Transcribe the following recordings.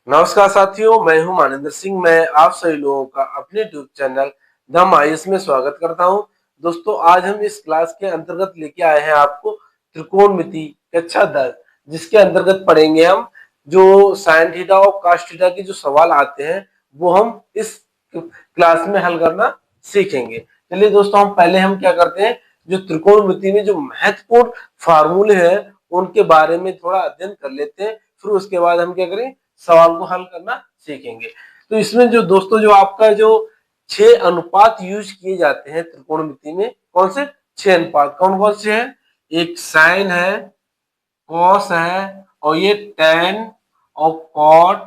नमस्कार साथियों, मैं हूं मानिंदर सिंह। मैं आप सभी लोगों का अपने यूट्यूब चैनल द आयुष में स्वागत करता हूं। दोस्तों, आज हम इस क्लास के अंतर्गत लेके आए हैं आपको त्रिकोणमिति कक्षा 10, जिसके अंतर्गत पढ़ेंगे हम जो साइन थीटा और कॉस थीटा के जो सवाल आते हैं वो हम इस क्लास में हल करना सीखेंगे। चलिए दोस्तों, हम क्या करते हैं, जो त्रिकोणमिति में जो महत्वपूर्ण फार्मूले हैं उनके बारे में थोड़ा अध्ययन कर लेते हैं। फिर उसके बाद हम क्या करें, सवाल को हल करना सीखेंगे। तो इसमें जो दोस्तों जो आपका जो 6 अनुपात यूज किए जाते हैं त्रिकोणमिति में, कौन से 6 अनुपात, कौन कौन से हैं? एक साइन है, कॉस है, और ये टेन और कॉट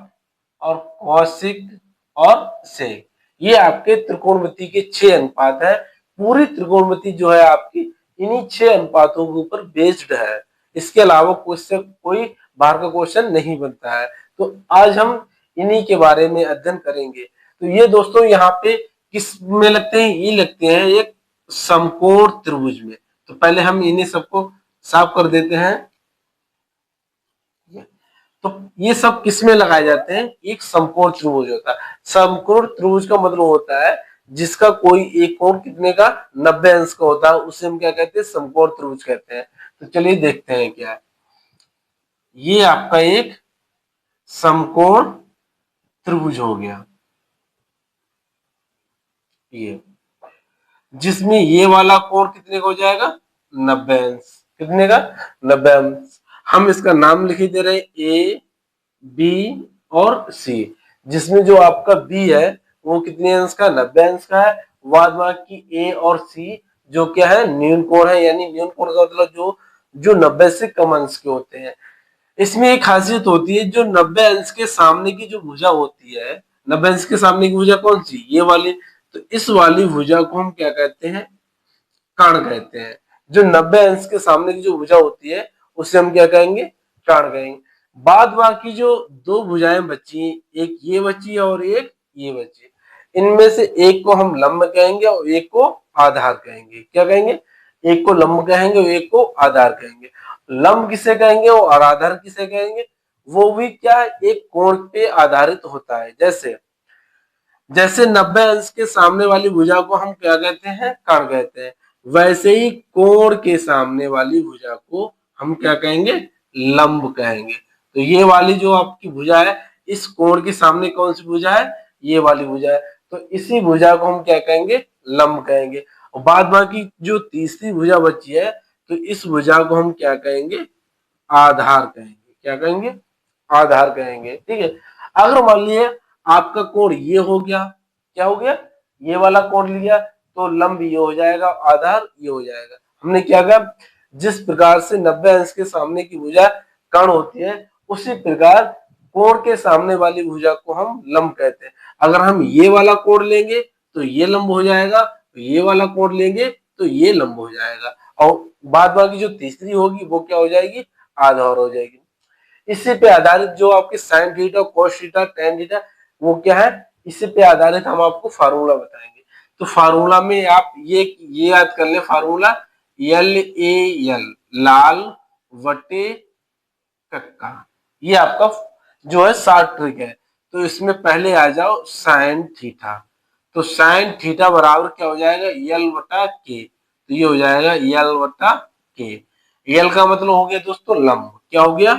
और कॉसिक और सेक। ये आपके त्रिकोणमिति के 6 अनुपात है। पूरी त्रिकोणमिति जो है आपकी इन्हीं 6 अनुपातों के ऊपर बेस्ड है। इसके अलावा कोई बाहर का क्वेश्चन नहीं बनता है। तो आज हम इन्हीं के बारे में अध्ययन करेंगे। तो ये दोस्तों यहाँ पे किस में लगते हैं? ये लगते हैं एक समकोण त्रिभुज में। तो पहले हम इन्हें सबको साफ कर देते हैं। तो ये सब किस में लगाए जाते हैं? एक समकोण त्रिभुज होता है। समकोण त्रिभुज का मतलब होता है जिसका कोई एक कोण कितने का 90 अंश का होता है, उसे हम क्या कहते हैं? समकोण त्रिभुज कहते हैं। तो चलिए देखते हैं क्या है। ये आपका एक समकोण त्रिभुज हो गया, ये जिसमें ये वाला कोण कितने का हो जाएगा? 90 अंश। कितने का? 90 अंश। हम इसका नाम लिख दे रहे हैं ए, बी और सी। जिसमें जो आपका बी है वो कितने अंश का? 90 अंश का है। बाद बाकी ए और सी जो क्या है? न्यून कोण है। यानी न्यून कोण का मतलब जो जो 90 से कम अंश के होते हैं। इसमें एक खासियत होती है, जो 90 अंश के सामने की जो भुजा होती है, 90 अंश के सामने की भुजा कौन सी? ये वाली। तो इस वाली भुजा को हम क्या कहते हैं? कर्ण कहते हैं। जो 90 अंश के सामने की जो भुजा होती है उसे हम क्या कहेंगे? कर्ण कहेंगे। बाद बाकी जो दो भुजाएं बची, एक ये बची और एक ये बची, इनमें से एक को हम लंब कहेंगे और एक को आधार कहेंगे। क्या कहेंगे? एक को लंब कहेंगे और एक को आधार कहेंगे। लंब किसे कहेंगे और आधार किसे कहेंगे? वो भी क्या, एक कोण पे आधारित होता है। जैसे जैसे 90 अंश के सामने वाली भुजा को हम क्या कहते हैं? कर्ण कहते हैं। वैसे ही कोण के सामने वाली भुजा को हम क्या कहेंगे? लंब कहेंगे। तो ये वाली जो आपकी भुजा है, इस कोण के सामने कौन सी भुजा है? ये वाली भुजा है। तो इसी भुजा को हम क्या कहेंगे? लंब कहेंगे। और बाद बाकी जो तीसरी भुजा बची है, तो इस भुजा को हम क्या कहेंगे? आधार कहेंगे। क्या कहेंगे? आधार कहेंगे। ठीक है। अगर मान लिया आपका कोण ये हो गया, क्या हो गया? ये वाला कोण लिया, तो लंब ये हो जाएगा, आधार ये हो जाएगा। हमने क्या कहा? जिस प्रकार से 90 अंश के सामने की भुजा कर्ण होती है, उसी प्रकार कोण के सामने वाली भुजा को हम लंब कहते हैं। अगर हम ये वाला कोण लेंगे तो ये लंब हो जाएगा, तो ये वाला कोण लेंगे तो ये लंब हो जाएगा, और बाद बाकी जो तीसरी होगी वो क्या हो जाएगी? आधार हो जाएगी। इसी पे आधारित जो आपके sine theta, cos theta, tan theta, वो क्या है? इसी पे आधारित हम आपको फार्मूला बताएंगे। तो फार्मूला में आप ये याद कर ले, फार्मूला एल ए एल, लाल वटे कक्का। ये आपका जो है शॉर्ट ट्रिक है। तो इसमें पहले आ जाओ साइन थीटा। तो साइन थीटा बराबर क्या हो जाएगा? एल वटा के। तो ये हो जाएगा एल वटा के। एल का मतलब हो गया दोस्तों लंब। क्या हो गया?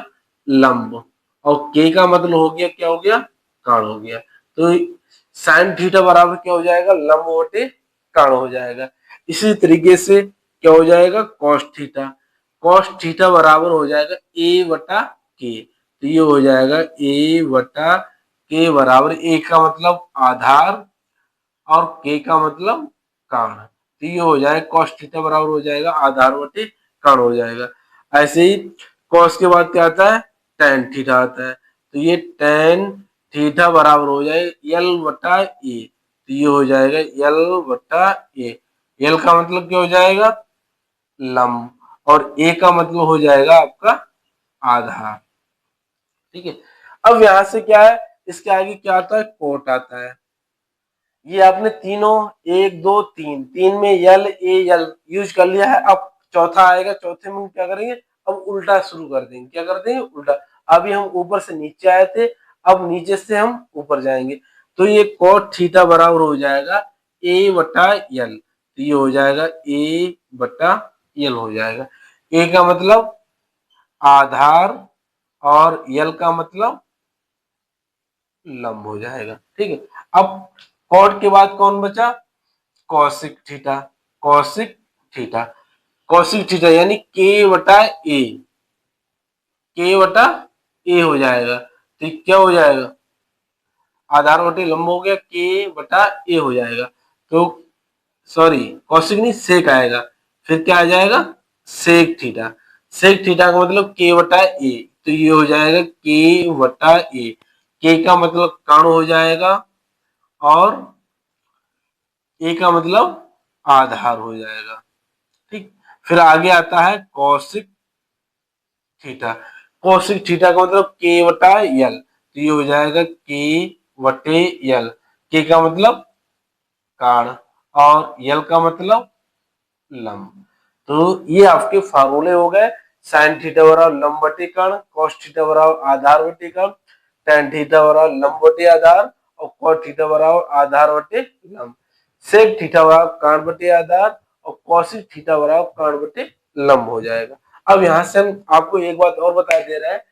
लंब। और के का मतलब हो गया, क्या हो गया? कर्ण हो गया। तो साइन थीटा बराबर क्या हो जाएगा? लंब बटे कर्ण हो जाएगा। इसी तरीके से क्या हो जाएगा? Cos theta. कॉस थीटा बराबर हो जाएगा ए वटा के। तो ये हो जाएगा ए वटा के बराबर, ए का मतलब आधार और के का मतलब कर्ण। तो ये हो जाएगा कॉस थीटा बराबर हो जाएगा आधार बटे कर्ण हो जाएगा। ऐसे ही कॉस के बाद क्या आता है? टेन थीटा आता है। तो ये टेन थीटा बराबर हो जाएगा एल वटा ए। तो ये हो जाएगा एल वटा ए। एल का मतलब क्या हो जाएगा? लंब। और ए का मतलब हो जाएगा आपका आधार। ठीक है। अब यहां से क्या है, इसके आगे क्या आता है? कोट आता है। ये आपने तीनों, एक दो तीन, तीन में यल ए यल यूज कर लिया है। अब चौथा आएगा, चौथे में क्या करेंगे? अब उल्टा शुरू कर देंगे। क्या कर देंगे? उल्टा। अभी हम ऊपर से नीचे आए थे, अब नीचे से हम ऊपर जाएंगे तो ये cos थीटा बराबर हो जाएगा a बटा यल, तो ये हो जाएगा a बटा यल हो जाएगा। a का मतलब आधार और यल का मतलब लंब हो जाएगा। ठीक है, अब कॉट के बाद कौन बचा, Kaushik theta. Kaushik theta, Kaushik theta यानी के बटा ए, के बटा ए हो जाएगा। तो क्या हो जाएगा, आधार बटे लंब हो गया, के बटा ए हो जाएगा। तो सॉरी कौशिक नहीं सेक आएगा, फिर क्या आ जाएगा सेक थीटा। सेक थीटा का मतलब के बटा ए, तो ये हो जाएगा के बटा ए। के का मतलब कर्ण हो जाएगा और ए का मतलब आधार हो जाएगा। ठीक, फिर आगे आता है कौशिक थीटा। कौशिक थीटा का मतलब के बटा यल, तो ये हो जाएगा के बटे यल। के का मतलब कर्ण और यल का मतलब लंब। तो ये आपके फार्मूले हो गए, साइन थीटा बराबर लंब बटे कर्ण, कॉस थीटा बराबर आधार बटे कर्ण, टेन थीटा बराबर लंब बटे आधार और कॉट थीटा बराबर आधार बटे लंब, सेक थीटा बराबर कर्ण बटे आधार और कॉसिक थीटा बराबर कर्ण बटे लंब हो जाएगा। अब यहां से हम आपको एक बात और बता दे रहे हैं,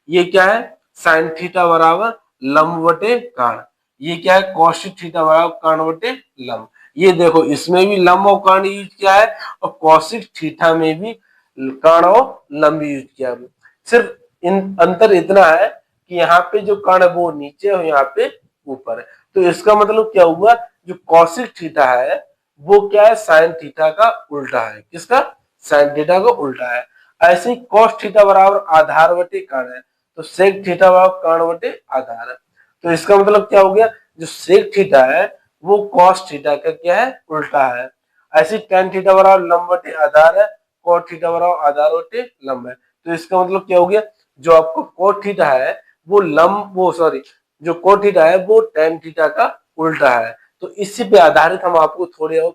ये क्या है साइन थीटा बराबर लंब बटे कर्ण, ये क्या है कॉसिक थीटा बराबर कर्ण बटे लंब। ये देखो इसमें भी लंब और कर्ण यूज किया है और कॉसिक थीटा में भी कर्ण और लंब यूज किया है। सिर्फ इन अंतर इतना है कि यहाँ पे जो कर्ण है वो नीचे और यहाँ पे ऊपर है। तो इसका मतलब क्या हुआ, जो कॉसिक थीटा है वो क्या है साइन थीटा का उल्टा है। किसका, साइन थीटा का उल्टा है। ऐसे ही कॉस थीटा बराबर आधार बटे कर्ण है, तो सेक थीटा बराबर कर्ण बटे आधार है। तो इसका मतलब क्या हो गया, जो सेक थीटा है वो कॉस थीटा का क्या है उल्टा है। ऐसे टेन थीटा बराबर लंब बटे आधार है, कॉट थीटा बराबर आधार बटे लंब है। तो इसका मतलब क्या हो गया, जो आपको कोट थीटा है वो लंब वो सॉरी जो कोट थीटा है वो टेन थीटा का उल्टा है। तो इसी पे आधारित हम आपको थोड़े और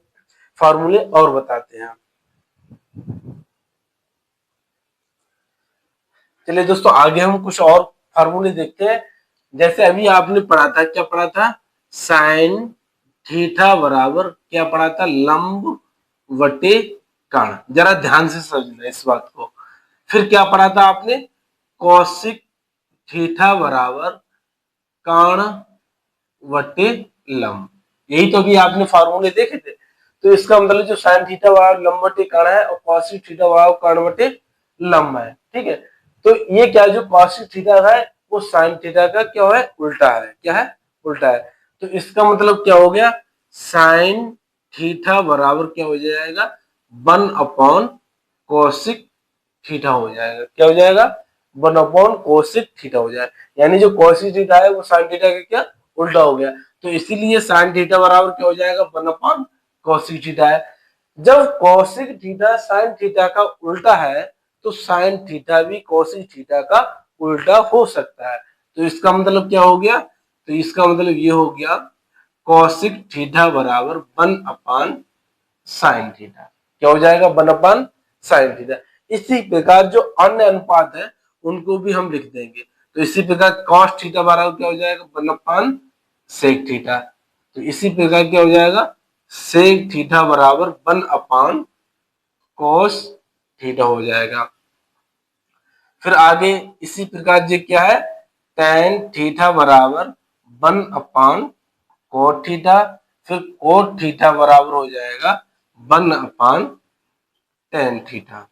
फार्मूले और बताते हैं। चलिए दोस्तों आगे हम कुछ और फार्मूले देखते हैं। जैसे अभी आपने पढ़ा था, क्या पढ़ा था, साइन थीटा बराबर क्या पढ़ा था, लंब वटे कर्ण। जरा ध्यान से समझना इस बात को। फिर क्या पढ़ा था आपने, कौशिक थीटा बराबर कर्ण वटे लंब। यही तो भी आपने फार्मूले देखे थे। तो इसका मतलब जो साइन थीटा बराबर लंब बटे कर्ण है और कॉसिक थीटा बराबर कर्ण बटे लंब है। ठीक है, तो ये क्या जो कॉसिक थीटा है वो साइन थीटा का क्या है उल्टा है, क्या है उल्टा है। तो इसका मतलब क्या हो गया, साइन थीटा बराबर क्या हो जाएगा 1 कॉसिक थीटा हो जाएगा। क्या हो जाएगा 1 कोसिक थीटा हो जाएगा। यानी जो कोसिक थीटा है वो साइन थीटा का क्या उल्टा हो गया। तो इसीलिए साइन थीटा बराबर क्या हो जाएगा 1 कोसिक थीटा है। जब कोसिक थीटा साइन थीटा का उल्टा है तो साइन थीटा भी कोसिक थीटा का उल्टा हो सकता है। तो इसका मतलब क्या हो गया, तो इसका मतलब ये हो गया कोसिक थीटा बराबर 1 साइन थीटा। क्या हो जाएगा 1 साइन थीटा। इसी प्रकार जो अन्य अनुपात है उनको भी हम लिख देंगे। तो इसी प्रकार कॉस थीटा बराबर क्या हो जाएगा 1 सेक थीटा। तो इसी प्रकार क्या हो जाएगा सेक थीटा बराबर 1 कॉस थीटा हो जाएगा। फिर आगे इसी प्रकार जो क्या है टेन थीटा बराबर 1 कोट थीटा, फिर कोट थीटा बराबर हो जाएगा 1 टेन थीटा।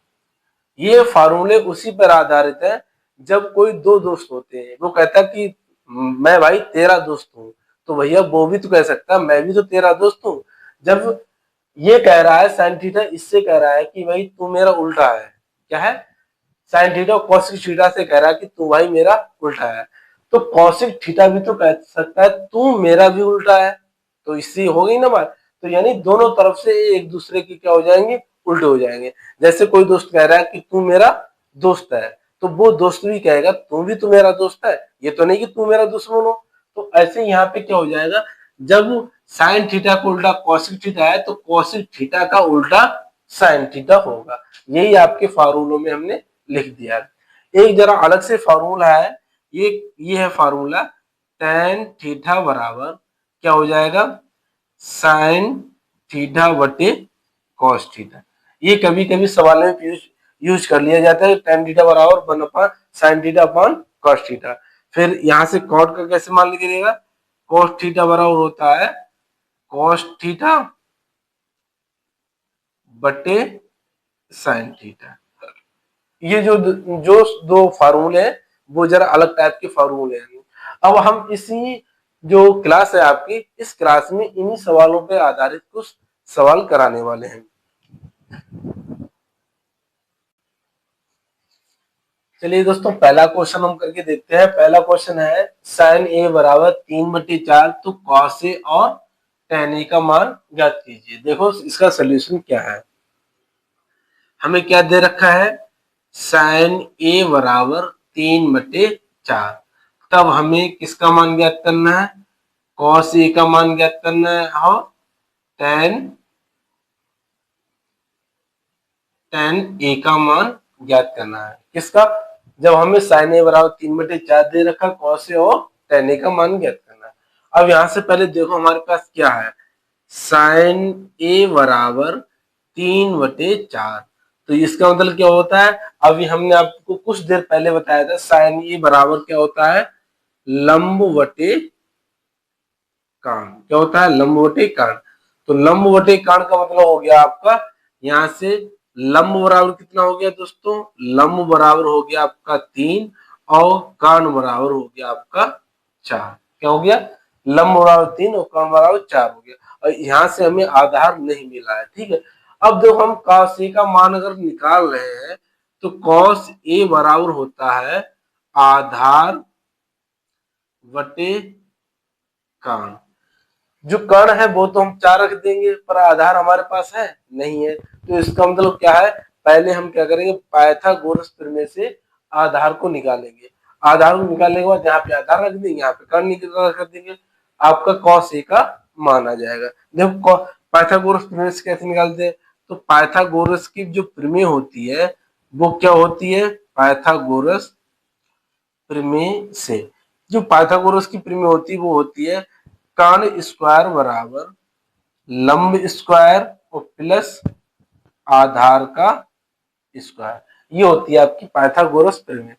ये फार्मूले उसी पर आधारित है। जब कोई दो दोस्त होते हैं, वो कहता है कि मैं भाई तेरा दोस्त हूँ, तो भैया वो भी तो कह सकता है मैं भी तो तेरा दोस्त हूँ। जब ये कह रहा है साइन थीटा इससे कह रहा है कि भाई तू मेरा उल्टा है, क्या है साइन थीटा कॉसिक थीटा से कह रहा है कि तू भाई मेरा उल्टा है। तो कॉसिक थीटा भी तो कह सकता है तू मेरा भी उल्टा है। तो इससे हो गई ना बात। तो यानी दोनों तरफ से एक दूसरे की क्या हो जाएंगे उल्टे हो जाएंगे। जैसे कोई दोस्त कह रहा है कि तू मेरा दोस्त है, तो वो दोस्त भी कहेगा तू भी तो मेरा दोस्त है, ये तो नहीं कि तू मेरा दुश्मन हो। तो ऐसे यहाँ पे क्या हो जाएगा, जब साइन थीटा का उल्टा कॉसिक थीटा है तो कॉसिक थीटा का उल्टा साइन थीटा होगा। यही आपके फार्मूलों में हमने लिख दिया। एक जरा अलग से फार्मूला है, ये है फार्मूला tan थीटा बराबर क्या हो जाएगा, sin थीटा बटे cos थीटा। ये कभी कभी सवाल में यूज कर लिया जाता है, tan थीटा बराबर 1 sin theta upon cos theta. फिर यहाँ से cot का कैसे मान लीजिएगा, cos थीटा बराबर होता है cos थीटा बटे sin थीटा। ये जो जो दो फार्मूले हैं वो जरा अलग टाइप के फार्मूले हैं। अब हम इसी जो क्लास है आपकी, इस क्लास में इन्हीं सवालों पे आधारित कुछ सवाल कराने वाले हैं। चलिए दोस्तों, पहला क्वेश्चन हम करके देखते हैं। पहला क्वेश्चन है sin a बराबर 3/4 तो cos a और tan a का मान ज्ञात कीजिए। देखो इसका सोल्यूशन क्या है, हमें क्या दे रखा है, sin a बराबर 3/4, तब हमें किसका मान ज्ञात करना है, cos a का मान ज्ञात करना है और tan a का मान ज्ञात करना है। किसका, जब हमें sin a बराबर 3/4 दे रखा, cos a और tan a का मान ज्ञात करना है। अब यहां से पहले देखो हमारे पास क्या है, sin a बराबर 3/4, तो इसका मतलब क्या होता है, अभी हमने आपको कुछ देर पहले बताया था sin a बराबर क्या होता है, लंब बटे कान। क्या होता है, लंब बटे कान। तो लंब बटे कान का मतलब हो गया आपका, यहां से लंब बराबर कितना हो गया दोस्तों, लंब बराबर हो गया आपका 3 और कान बराबर हो गया आपका 4। क्या हो गया, लंब बराबर 3 और कान बराबर 4 हो गया। और यहाँ से हमें आधार नहीं मिला है, ठीक है। अब जब हम cos a का मान अगर निकाल रहे हैं तो cos a बराबर होता है आधार बटे कान। जो कर्ण है वो तो हम 4 रख देंगे, पर आधार हमारे पास है नहीं है, तो इसका मतलब क्या है, पहले हम क्या करेंगे, पाइथागोरस प्रमेय से आधार को निकालेंगे। आधार को निकालने के बाद यहाँ पे आधार रख देंगे, यहाँ पे कर्ण निकाल कर देंगे, आपका cos a का मान आ जाएगा। देखो पाइथागोरस प्रमेय से कैसे निकालते हैं, तो पाइथागोरस की जो प्रमेय होती है वो क्या होती है, पाइथागोरस प्रमेय से, जो पाइथागोरस की प्रमेय होती है वो होती है कान स्क्वायर बराबर लंब स्क्वायर और प्लस आधार का स्क्वायर, ये होती है आपकी पाइथागोरस प्रमेय।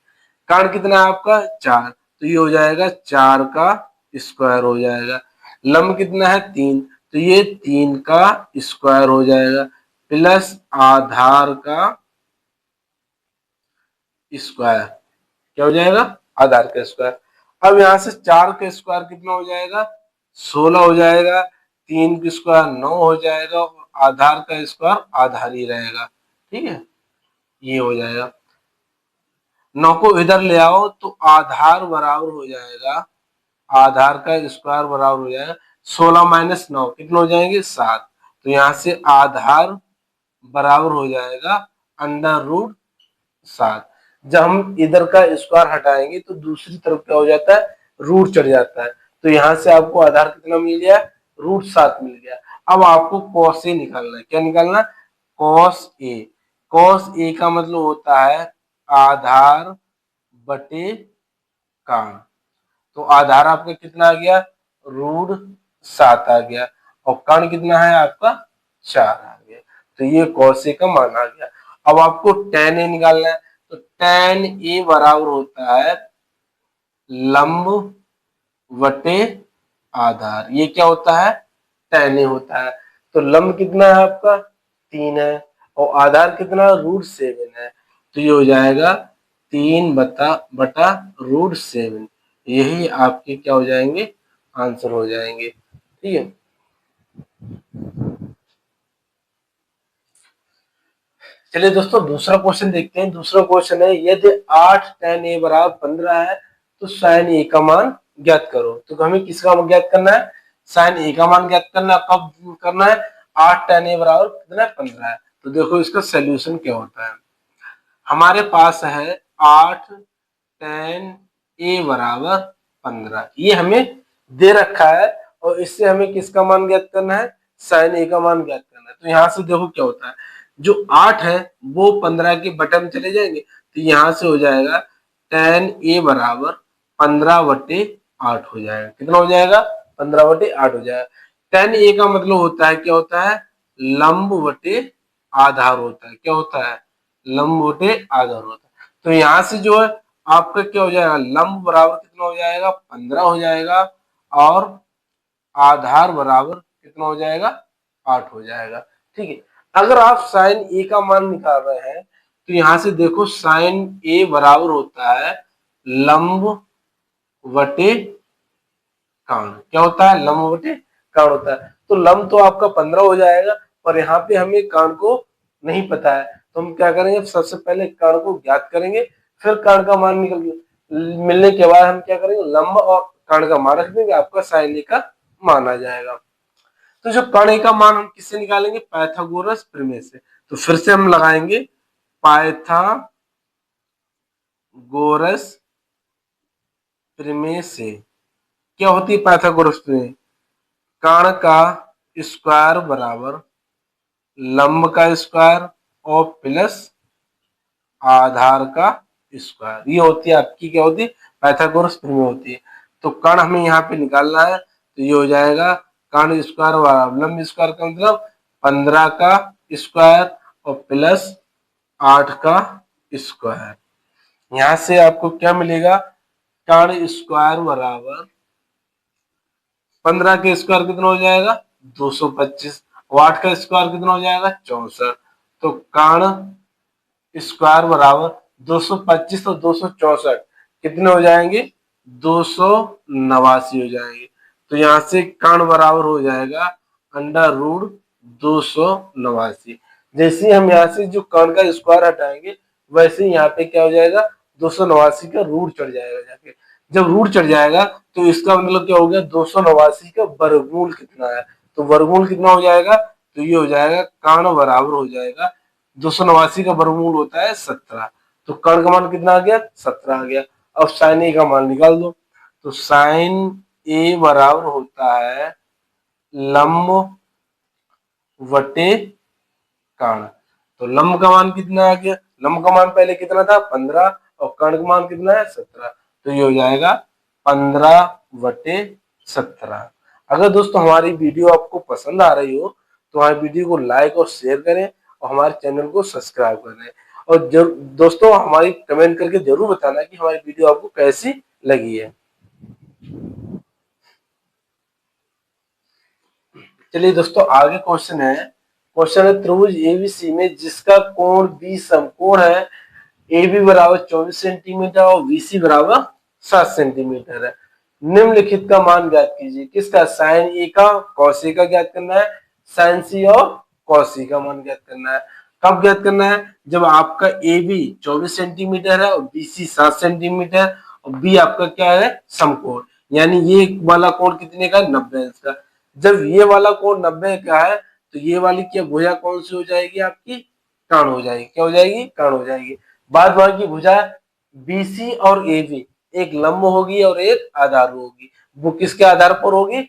कान कितना है आपका 4, तो ये हो जाएगा 4 का स्क्वायर हो जाएगा। लंब कितना है 3, तो ये 3 का स्क्वायर हो जाएगा प्लस आधार का स्क्वायर। क्या हो जाएगा, आधार का स्क्वायर। अब यहां से 4 का स्क्वायर कितना हो जाएगा, 16 हो जाएगा, 3 का स्क्वायर 9 हो जाएगा और आधार का स्क्वायर आधार ही रहेगा, ठीक है, ये हो जाएगा। 9 को इधर ले आओ तो आधार बराबर हो जाएगा, आधार का स्क्वायर बराबर हो जाएगा 16 माइनस 9 कितने हो जाएंगे 7, तो यहाँ से आधार बराबर हो जाएगा √7। जब हम इधर का स्क्वायर हटाएंगे तो दूसरी तरफ क्या हो जाता है, रूट चढ़ जाता है, तो यहाँ से आपको आधार कितना मिल गया, √7 मिल गया। अब आपको cos a निकालना है, क्या निकालना, cos a। cos a का मतलब होता है आधार बटे कान, तो आधार आपका कितना आ गया, √7 आ गया और कान कितना है आपका 4 आ गया, तो ये cos a का मान आ गया। अब आपको tan a निकालना है, तो tan a बराबर होता है लंब बटे आधार, ये क्या होता है, tan a होता है। तो लंब कितना है आपका 3 है और आधार कितना √7 है, तो ये हो जाएगा 3 बटा √7, यही आपके क्या हो जाएंगे, आंसर हो जाएंगे, ठीक है। चलिए दोस्तों दूसरा क्वेश्चन देखते हैं। दूसरा क्वेश्चन है यदि 8 tan a बराबर 15 है तो sin a का मान ज्ञात करो। तो हमें किसका मान ज्ञात करना है, sin a का मान ज्ञात करना है। कब करना है, 8 tan a बराबर कितना है 15 है। तो देखो इसका सोल्यूशन क्या होता है, हमारे पास है 8 tan a बराबर 15, ये हमें दे रखा है और इससे हमें किसका मान ज्ञात करना है, sin a का मान ज्ञात करना है। तो यहाँ से देखो क्या होता है, जो 8 है वो 15 के बटे में चले जाएंगे, तो यहाँ से हो जाएगा tan a बराबर 15 बटे 8 हो जाएगा। कितना हो जाएगा? 15/8 हो जाएगा। tan a का मतलब होता है, क्या होता है? लंब बटे आधार होता है। क्या होता है? लंब बटे आधार होता है। तो यहां से जो है आपका क्या हो जाएगा? लंब बराबर कितना हो जाएगा? 15 हो जाएगा, और आधार बराबर कितना हो जाएगा? 8 हो जाएगा। ठीक है। अगर आप साइन ए का मान निकाल रहे हैं तो यहां से देखो, साइन ए बराबर होता है लंब बटे कर्ण। क्या होता है? लंब बटे कर्ण होता है। तो लंब तो आपका 15 हो जाएगा, पर यहाँ पे हमें कर्ण को नहीं पता है, तो हम क्या करेंगे? सबसे पहले कर्ण को ज्ञात करेंगे, फिर कर्ण का मान मिलने के बाद हम क्या करेंगे? लंब और कर्ण का मान रख देंगे, आपका साइन ए का मान आ जाएगा। तो जो कर्ण ए का मान हम किससे निकालेंगे? पाइथागोरस प्रमेय से। तो फिर से हम लगाएंगे पाइथागोरस प्रमेय से। क्या होती है पाइथागोरस प्रमेय? कर्ण का स्क्वायर बराबर लंब का स्क्वायर और प्लस आधार का स्क्वायर, ये होती है आपकी, क्या होती है? पाइथागोरस प्रमेय होती है। तो कर्ण हमें यहाँ पे निकालना है, तो ये हो जाएगा कर्ण स्क्वायर बराबर लंब स्क्वायर का मतलब 15 का स्क्वायर और प्लस 8 का स्क्वायर। यहाँ से आपको क्या मिलेगा? कर्ण स्क्वायर बराबर 15 के स्क्वायर कितना हो जाएगा? 225, और 8 का स्क्वायर कितना हो जाएगा? 64। तो कर्ण स्क्वायर बराबर 225 और 264 कितने हो जाएंगे? 289 हो जाएंगे। तो यहाँ से कर्ण बराबर हो जाएगा अंडर रूट 289। जैसे हम यहाँ से जो कर्ण का स्क्वायर हटाएंगे, वैसे यहाँ पे क्या हो जाएगा? 289 का रूट चढ़ जाएगा जाके। जब रूट चढ़ जाएगा तो इसका मतलब क्या हो गया? 289 का वर्गमूल कितना है? तो वर्गमूल कितना हो जाएगा? तो ये हो जाएगा कर्ण बराबर हो जाएगा 289 का वर्गमूल होता है 17। तो कर्ण का मान कितना आ गया? 17 आ गया। अब साइन ए का मान निकाल दो। तो साइन ए बराबर होता है लंब वटे कर्ण। तो लंब का मान कितना आ गया? लंब का मान पहले कितना था? 15, और कर्ण का मान कितना है? 17। तो ये हो जाएगा 15/17। अगर दोस्तों हमारी वीडियो आपको पसंद आ रही हो तो हमारी वीडियो को लाइक और शेयर करें, और हमारे चैनल को सब्सक्राइब करें। और दोस्तों हमारी कमेंट करके जरूर बताना कि हमारी वीडियो आपको कैसी लगी है। चलिए दोस्तों, आगे क्वेश्चन है। क्वेश्चन है त्रिभुज एबीसी में जिसका कोण बी समकोण है, ए बी बराबर 24 सेंटीमीटर और बीसी बराबर 7 सेंटीमीटर है। निम्नलिखित का मान ज्ञात कीजिए। किसका? साइन ए का, कॉस ए का ज्ञात करना है, साइन सी और कॉस सी का मान ज्ञात करना है। कब ज्ञात करना है? जब आपका ए बी 24 सेंटीमीटर है और बीसी 7 सेंटीमीटर, और बी आपका क्या है? समकोण। यानी ये वाला कोण कितने का? 90 अंश का। जब ये वाला कोण 90 का है तो ये वाली क्या भुजा कौन सी हो जाएगी? आपकी कर्ण हो जाएगी। क्या हो जाएगी? कर्ण हो जाएगी। बाद बाकी भुजा बीसी और एबी, एक लंब होगी और एक आधार होगी। वो किसके आधार पर होगी?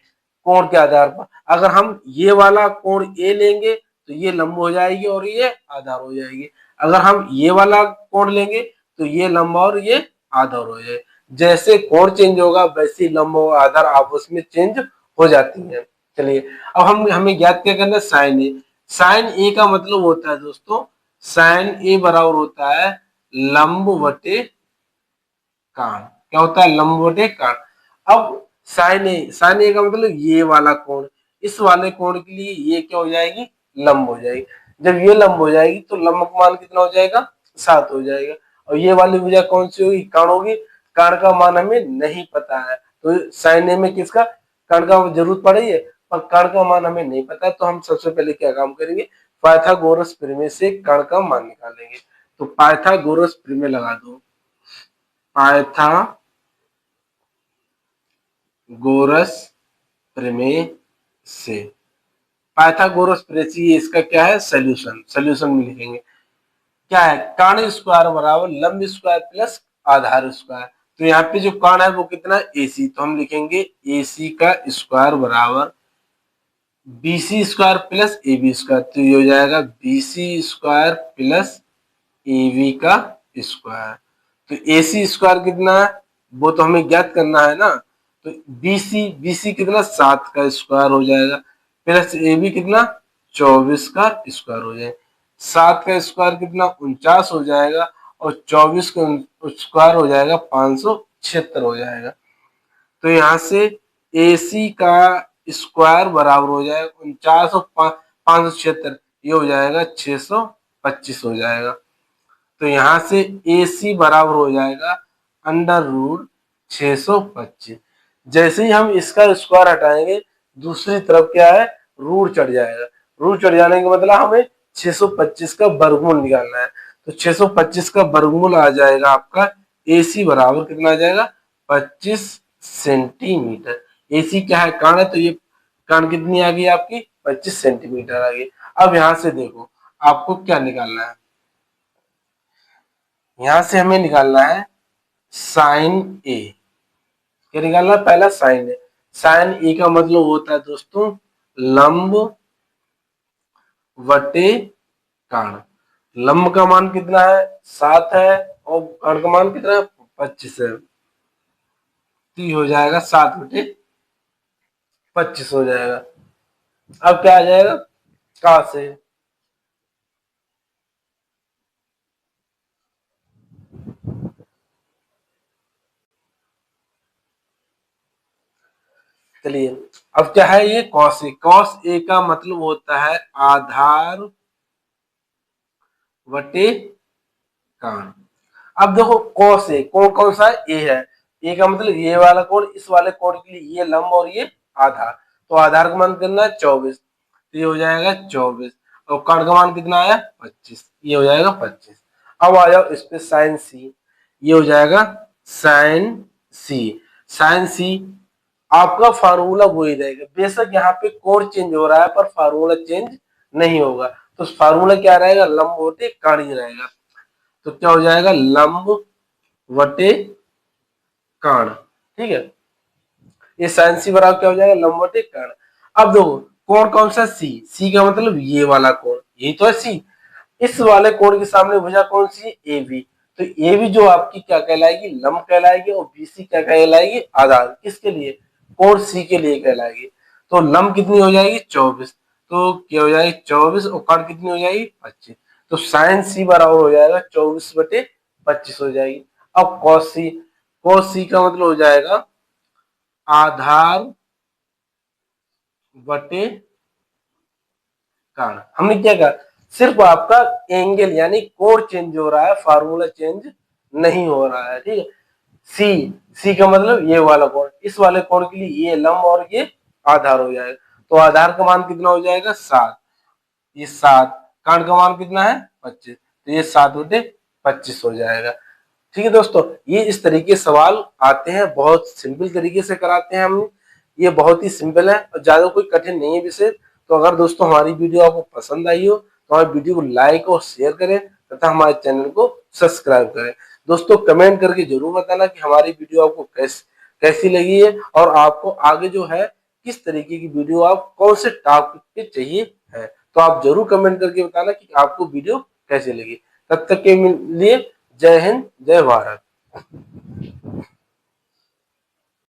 कोण के आधार पर। अगर हम ये वाला कोण ए लेंगे तो ये लंब हो जाएगी और ये आधार हो जाएगी। अगर हम ये वाला कोण लेंगे तो ये लंब और ये आधार हो जाएगी। जैसे कोण चेंज होगा वैसे लंब और आधार आपस में चेंज हो जाती है। चलिए, अब हम हमें ज्ञात क्या करना है? साइन ए। साइन ए का मतलब होता है दोस्तों, साइन ए बराबर होता है लंब बटे कर्ण। क्या होता है? लंब बटे कर्ण। अब साइन ए का मतलब ये वाला कोण, इस वाले कोण के लिए ये क्या हो जाएगी? लंब हो जाएगी। जब ये लंब हो जाएगी तो लंब का मान कितना हो जाएगा? 7 हो जाएगा। और ये वाली भुजा कौन सी होगी? कर्ण होगी। कर्ण का मान हमें नहीं पता है, तो साइन ए में किसका? कर्ण का जरूरत पड़ी है, पर कर्ण का मान हमें नहीं पता। तो हम सबसे पहले क्या काम करेंगे? पाइथागोरस प्रमेय से कर्ण का मान निकालेंगे। तो पाइथागोरस प्रमेय लगा दो। पाइथागोरस प्रमेय से, पाइथागोरस प्रमेय से इसका क्या है? सोल्यूशन। सोल्यूशन में लिखेंगे क्या है? कर्ण स्क्वायर बराबर लंब स्क्वायर प्लस आधार स्क्वायर। तो यहाँ पे जो कर्ण है वो कितना? एसी। तो हम लिखेंगे एसी का स्क्वायर बराबर BC square plus A B square. तो ये हो जाएगा BC square plus A B का स्क्वायर। तो ए सी स्क्वायर कितना है वो तो हमें ज्ञात करना है ना। तो BC कितना 7 का स्क्वायर हो जाएगा, प्लस AB कितना 24 का स्क्वायर हो जाएगा। 7 का स्क्वायर कितना 49 हो जाएगा, और 24 का स्क्वायर हो जाएगा 576 हो जाएगा। तो यहाँ से AC का स्क्वायर बराबर हो जाएगा 49 और 576, ये हो जाएगा 625 हो जाएगा। तो यहाँ से AC बराबर हो जाएगा अंडर रूट 625। जैसे ही हम इसका स्क्वायर हटाएंगे, दूसरी तरफ क्या है, रूट चढ़ जाएगा। रूट चढ़ जाने का मतलब हमें 625 का वर्गमूल निकालना है। तो 625 का वर्गमूल आ जाएगा आपका AC बराबर कितना आ जाएगा 25 सेंटीमीटर। AC क्या है, कण है, तो ये कण कितनी आ गई आपकी 25 सेंटीमीटर आ गई। अब यहाँ से देखो आपको क्या निकालना है, यहां से हमें निकालना है साइन ए। क्या निकालना है, पहला साइन ए। साइन ए का मतलब होता है दोस्तों लंब वटे कर्ण। लंब का मान कितना है 7 है, और कर्ण का मान कितना है 25 है। तो हो जाएगा 7/25 हो जाएगा। अब क्या आ जाएगा, कहां से, चलिए अब क्या है, ये कॉस ए। कॉस ए का मतलब होता है आधार वटे कर्ण। अब देखो कॉस ए, कौन कौन सा है, ए है। ए का मतलब ये वाला कोण, इस वाले कोण के लिए ये लंब और ये आधार। तो आधार का मान कितना है 24, तो ये हो जाएगा 24, और कर्ण का मान कितना आया 25, ये हो जाएगा 25। अब आ जाओ इस पे साइन सी, ये हो जाएगा साइन सी। साइन सी आपका फार्मूला वही रहेगा, बेशक यहाँ पे कोण चेंज हो रहा है पर फार्मूला चेंज नहीं होगा। तो फार्मूला क्या रहेगा, लंब बटे कर्ण ही रहेगा। तो क्या हो जाएगा लंब वटे कर्ण, ठीक है। ये साइन सी बराबर क्या हो जाएगा लंब वटे कर्ण। अब देखो कोण कौन सा, सी। सी का मतलब ये वाला कोण, यही तो है सी। इस वाले कोण के सामने भुजा कौन सी है, ए बी। तो ए बी जो आपकी क्या कहलाएगी, लंब कहलाएगी, और बीसी क्या कहलाएगी, आधार। किसके लिए, कोण सी के लिए कहलाएगी। तो लंब कितनी हो जाएगी 24, तो क्या हो जाएगी 24, और कर्ण कितनी हो जाएगी 25। तो साइन सी बराबर हो जाएगा 24/25 हो जाएगी। अब कॉस सी, कॉस सी का मतलब हो जाएगा आधार बटे कर्ण। हमने क्या कहा, सिर्फ आपका एंगल यानी कोण चेंज हो रहा है, फार्मूला चेंज नहीं हो रहा है, ठीक है। सी, सी का मतलब ये वाला कोण, इस वाले कोण के लिए ये लंब और ये आधार हो जाएगा। तो आधार का मान कितना हो जाएगा 7, ये 7, कर्ण का मान कितना है 25, तो ये 7/25 हो जाएगा। ठीक है दोस्तों, ये इस तरीके सवाल आते हैं, बहुत सिंपल तरीके से कराते हैं हम। ये बहुत ही सिंपल है और ज्यादा कोई कठिन नहीं है विषय। तो अगर दोस्तों हमारी वीडियो आपको पसंद आई हो तो हमारी वीडियो को लाइक और शेयर करें तथा हमारे चैनल को सब्सक्राइब करें। दोस्तों कमेंट करके जरूर बताना कि हमारी वीडियो आपको कैसी लगी है, और आपको आगे जो है किस तरीके की वीडियो, आप कौन से टॉपिक पे चाहिए है। तो आप जरूर कमेंट करके बताना कि आपको वीडियो कैसी लगी। तब तक के लिए जय हिंद, जय भारत।